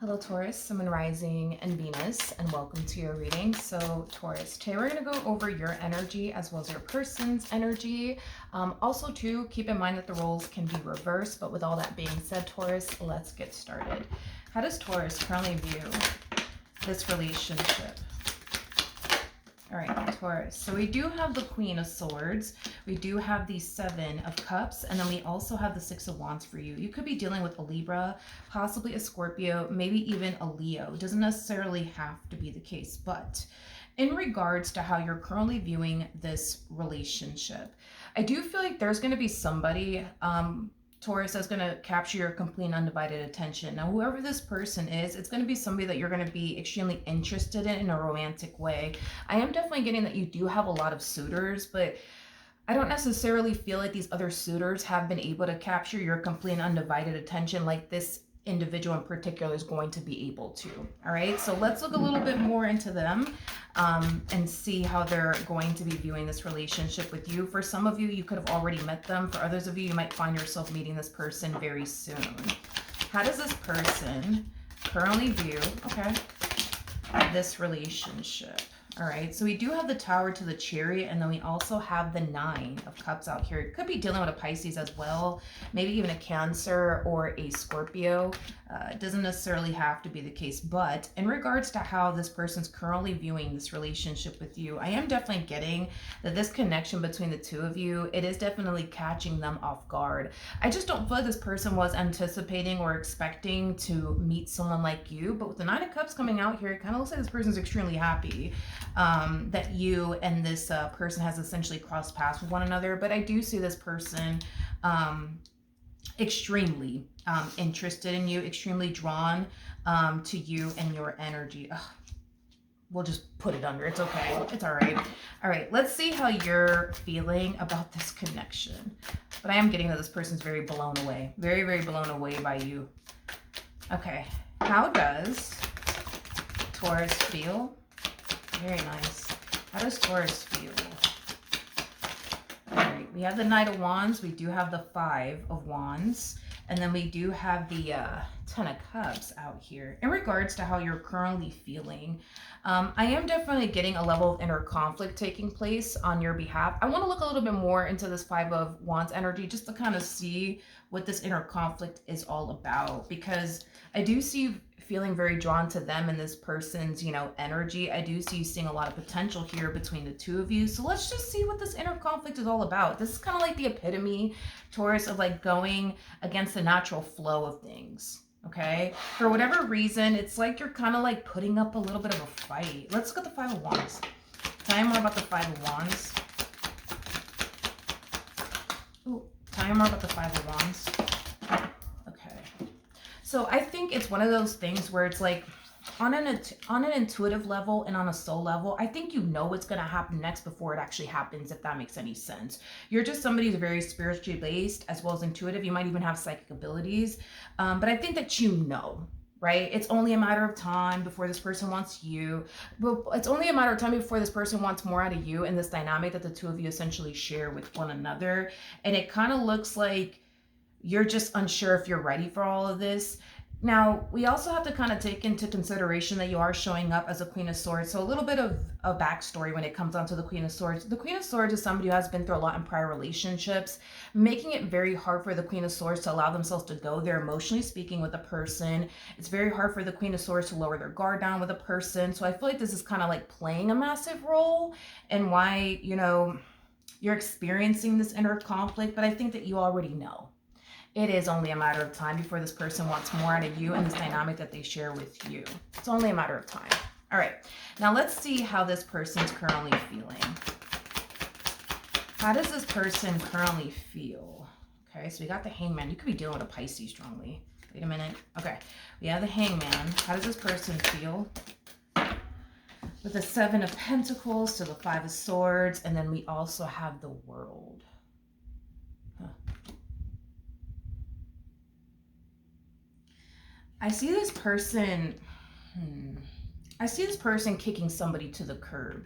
Hello Taurus, Sun, Moon, Rising, and Venus, and welcome to your reading. So Taurus, today we're going to go over your energy as well as your person's energy. Also too, keep in mind that the roles can be reversed, but with all that being said, Taurus, let's get started. How does Taurus currently view this relationship? All right, Taurus. So we do have the Queen of Swords. We do have the Seven of Cups. And then we also have the Six of Wands for you. You could be dealing with a Libra, possibly a Scorpio, maybe even a Leo. It doesn't necessarily have to be the case. But in regards to how you're currently viewing this relationship, I do feel like there's going to be somebody, Taurus, that's going to capture your complete and undivided attention. Now, whoever this person is, it's going to be somebody that you're going to be extremely interested in a romantic way. I am definitely getting that you do have a lot of suitors, but I don't necessarily feel like these other suitors have been able to capture your complete and undivided attention like this individual in particular is going to be able to. All right, so let's look a little bit more into them and see how they're going to be viewing this relationship with you. For some of you, you could have already met them. For others of you, you might find yourself meeting this person very soon. How does this person currently view, this relationship? All right, so we do have the Tower to the Chariot, and then we also have the Nine of Cups out here. It could be dealing with a Pisces as well, maybe even a Cancer or a Scorpio. It doesn't necessarily have to be the case, but in regards to how this person's currently viewing this relationship with you, I am definitely getting that this connection between the two of you, it is definitely catching them off guard. I just don't feel like this person was anticipating or expecting to meet someone like you, but with the Nine of Cups coming out here, it kind of looks like this person's extremely happy that you and this person has essentially crossed paths with one another. But I do see this person extremely interested in you, extremely drawn to you and your energy. Ugh, we'll just put it under. It's okay. It's all right. All right, let's see how you're feeling about this connection. But I am getting that this person's very blown away. Very, very blown away by you. Okay, how does Taurus feel? Very nice. How does Taurus feel? All right, we have the Knight of Wands. We do have the Five of Wands. And then we do have the Ten of Cups out here. In regards to how you're currently feeling, I am definitely getting a level of inner conflict taking place on your behalf. I want to look a little bit more into this Five of Wands energy just to kind of see what this inner conflict is all about, because I do see you feeling very drawn to them and this person's, energy. I do see you seeing a lot of potential here between the two of you. So let's just see what this inner conflict is all about. This is kind of like the epitome, Taurus, of like going against the natural flow of things. Okay, for whatever reason, it's like you're kind of like putting up a little bit of a fight. Let's look at the Five of Wands. Tell me more about the Five of Wands. Ooh, tell me more about the Five of Wands. Okay, so I think it's one of those things where it's like on an intuitive level and on a soul level, I think you know what's going to happen next before it actually happens, if that makes any sense. You're just somebody who's very spiritually based as well as intuitive. You might even have psychic abilities. But I think that you know, right? It's only a matter of time before this person wants you. But it's only a matter of time before this person wants more out of you and this dynamic that the two of you essentially share with one another. And it kind of looks like you're just unsure if you're ready for all of this. Now, we also have to kind of take into consideration that you are showing up as a Queen of Swords. So a little bit of a backstory when it comes down to the Queen of Swords. The Queen of Swords is somebody who has been through a lot in prior relationships, making it very hard for the Queen of Swords to allow themselves to go there emotionally speaking with a person. It's very hard for the Queen of Swords to lower their guard down with a person. So I feel like this is kind of like playing a massive role in why, you're experiencing this inner conflict. But I think that you already know. It is only a matter of time before this person wants more out of you and this dynamic that they share with you. It's only a matter of time. All right, now let's see how this person's currently feeling. How does this person currently feel? Okay, so we got the Hangman. You could be dealing with a Pisces strongly. Wait a minute. Okay, we have the Hangman. How does this person feel? With the Seven of Pentacles to the Five of Swords, and then we also have the World. I see this person, kicking somebody to the curb.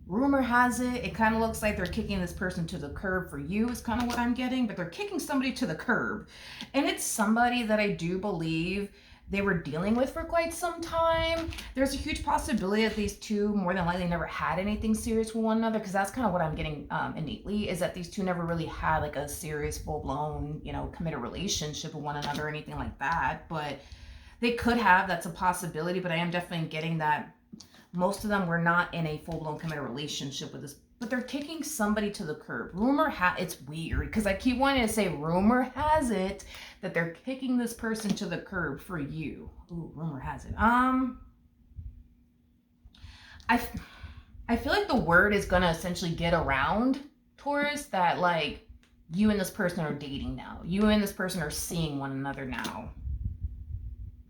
Rumor has it, it kind of looks like they're kicking this person to the curb for you is kind of what I'm getting, but they're kicking somebody to the curb. And it's somebody that I do believe they were dealing with for quite some time. There's a huge possibility that these two more than likely never had anything serious with one another, because that's kind of what I'm getting innately, is that these two never really had like a serious, full-blown, you know, committed relationship with one another or anything like that. But they could have, that's a possibility, but I am definitely getting that most of them were not in a full-blown committed relationship with this, but they're kicking somebody to the curb. It's weird because I keep wanting to say rumor has it that they're kicking this person to the curb for you. Ooh, rumor has it. I feel like the word is gonna essentially get around, Taurus, that like you and this person are dating now. You and this person are seeing one another now.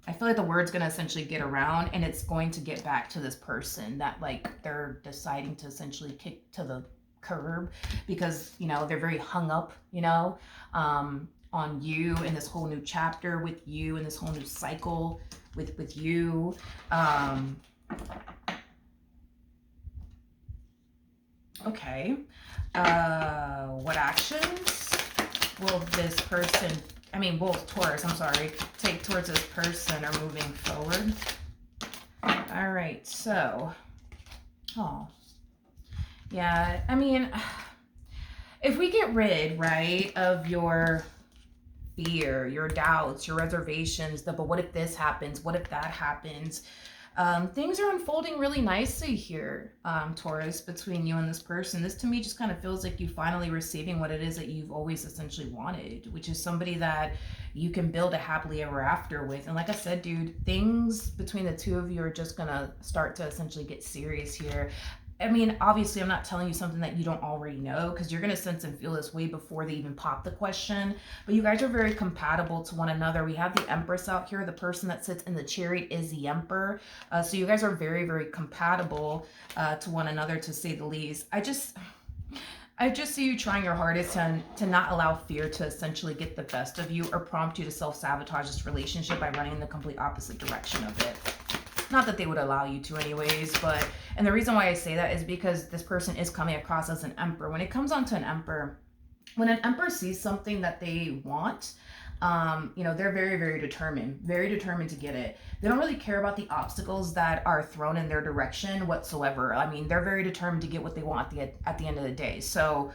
I feel like the word's going to essentially get around, and it's going to get back to this person that like they're deciding to essentially kick to the curb because, you know, they're very hung up, you know, on you in this whole new chapter with you in this whole new cycle with you. Okay. What actions will this person, will Taurus, I'm sorry, take towards this person or moving forward? All right, so, yeah, if we get rid, right, of your fear, your doubts, your reservations, but what if this happens? What if that happens? Things are unfolding really nicely here, Taurus, between you and this person. This to me just kind of feels like you finally receiving what it is that you've always essentially wanted, which is somebody that you can build a happily ever after with. And like I said, dude, things between the two of you are just gonna start to essentially get serious here. Obviously, I'm not telling you something that you don't already know, because you're going to sense and feel this way before they even pop the question. But you guys are very compatible to one another. We have the Empress out here. The person that sits in the Chariot is the Emperor. So you guys are very, very compatible to one another, to say the least. I just see you trying your hardest to not allow fear to essentially get the best of you or prompt you to self-sabotage this relationship by running in the complete opposite direction of it. Not that they would allow you to anyways, and the reason why I say that is because this person is coming across as an emperor. When it comes on to an emperor, when an emperor sees something that they want, they're very, very determined to get it. They don't really care about the obstacles that are thrown in their direction whatsoever. They're very determined to get what they want at the end of the day. So,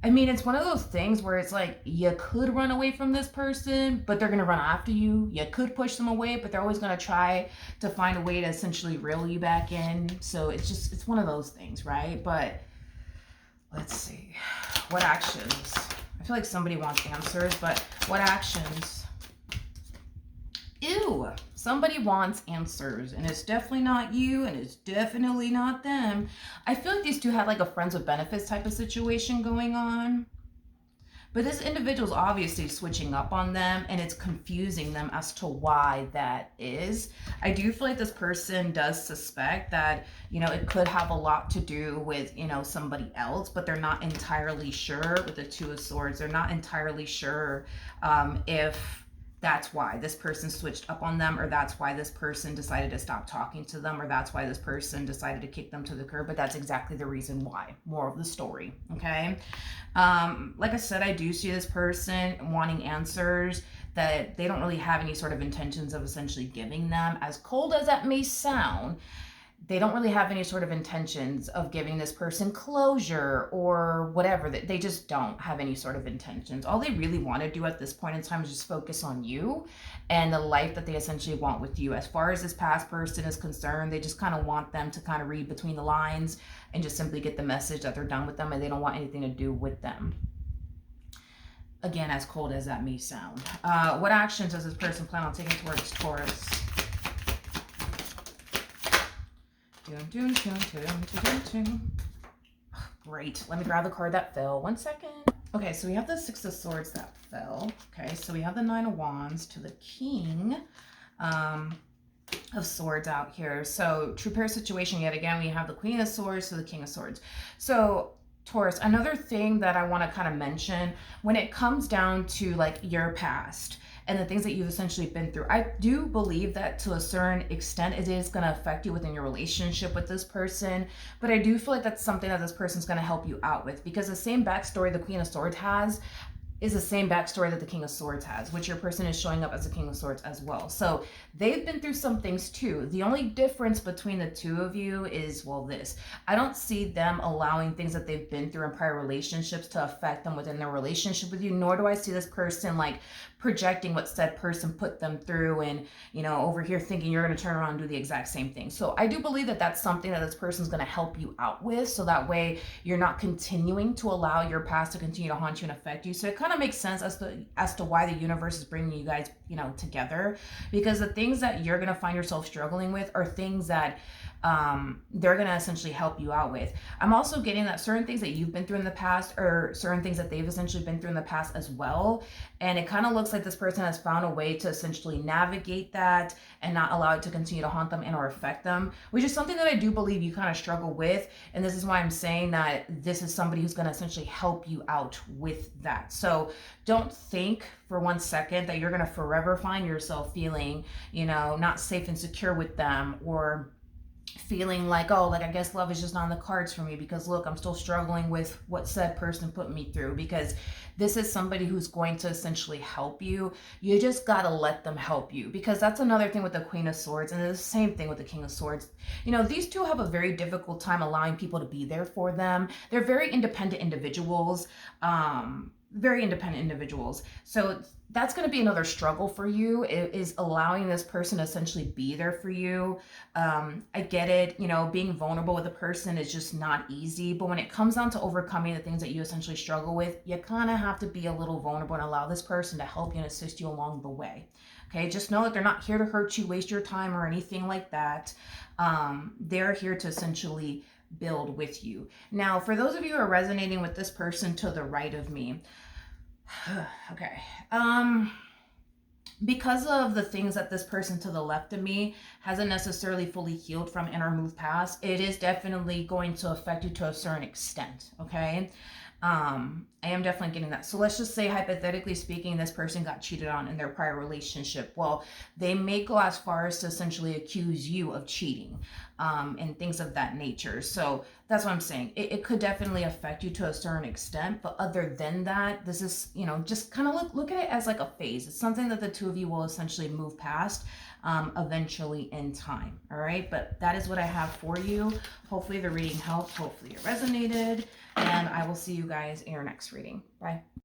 it's one of those things where it's like, you could run away from this person, but they're going to run after you. You could push them away, but they're always going to try to find a way to essentially reel you back in. So it's one of those things, right? But let's see. What actions? I feel like somebody wants answers, but what actions? Ew, somebody wants answers, and it's definitely not you, and it's definitely not them. I feel like these two had like a friends with benefits type of situation going on. But this individual's obviously switching up on them, and it's confusing them as to why that is. I do feel like this person does suspect that, it could have a lot to do with, somebody else, but they're not entirely sure with the Two of Swords. They're not entirely sure if that's why this person switched up on them, or that's why this person decided to stop talking to them, or that's why this person decided to kick them to the curb. But that's exactly the reason why. More of the story, okay? Like I said, I do see this person wanting answers that they don't really have any sort of intentions of essentially giving them. As cold as that may sound, they don't really have any sort of intentions of giving this person closure or whatever. They just don't have any sort of intentions. All they really want to do at this point in time is just focus on you and the life that they essentially want with you. As far as this past person is concerned, they just kind of want them to kind of read between the lines and just simply get the message that they're done with them and they don't want anything to do with them. Again, as cold as that may sound. What actions does this person plan on taking towards Taurus? Great. Let me grab the card that fell. 1 second. Okay, so we have the Six of Swords that fell. Okay, so we have the Nine of Wands to the King of Swords out here. So true pair situation yet again. We have the Queen of Swords to the King of Swords. So Taurus, another thing that I want to kind of mention when it comes down to like your past and the things that you've essentially been through, I do believe that to a certain extent it is going to affect you within your relationship with this person, but I do feel like that's something that this person's going to help you out with, because the same backstory the Queen of Swords has, is the same backstory that the King of Swords has, which your person is showing up as the King of Swords as well. So they've been through some things too. The only difference between the two of you is, well, this. I don't see them allowing things that they've been through in prior relationships to affect them within their relationship with you, nor do I see this person like projecting what said person put them through and, you know, over here thinking you're going to turn around and do the exact same thing. So I do believe that that's something that this person's going to help you out with, so that way you're not continuing to allow your past to continue to haunt you and affect you. So it kind of makes sense as to why the universe is bringing you guys, you know, together, because the things that you're going to find yourself struggling with are things that they're going to essentially help you out with. I'm also getting that certain things that you've been through in the past or certain things that they've essentially been through in the past as well. And it kind of looks like this person has found a way to essentially navigate that and not allow it to continue to haunt them and or affect them, which is something that I do believe you kind of struggle with. And this is why I'm saying that this is somebody who's going to essentially help you out with that. So don't think for 1 second that you're going to forever find yourself feeling, you know, not safe and secure with them, or feeling like, oh, like I guess love is just not on the cards for me because look, I'm still struggling with what said person put me through. Because this is somebody who's going to essentially help you. You just got to let them help you, because that's another thing with the Queen of Swords, and it's the same thing with the King of Swords. You know, these two have a very difficult time allowing people to be there for them. They're very independent individuals. So that's going to be another struggle for you, is allowing this person to essentially be there for you. I get it, you know, being vulnerable with a person is just not easy, but when it comes down to overcoming the things that you essentially struggle with, you kind of have to be a little vulnerable and allow this person to help you and assist you along the way. Okay, just know that they're not here to hurt you, waste your time, or anything like that. They're here to essentially build with you. Now, for those of you who are resonating with this person to the right of me, okay, because of the things that this person to the left of me hasn't necessarily fully healed from in or moved past, it is definitely going to affect you to a certain extent, okay? I am definitely getting that. So let's just say, hypothetically speaking, this person got cheated on in their prior relationship. Well, they may go as far as to essentially accuse you of cheating, and things of that nature. So that's what I'm saying. It could definitely affect you to a certain extent, but other than that, this is, you know, just kind of look at it as like a phase. It's something that the two of you will essentially move past, eventually in time. All right, but that is what I have for you. Hopefully the reading helped. Hopefully it resonated, and I will see you guys in your next reading. Bye.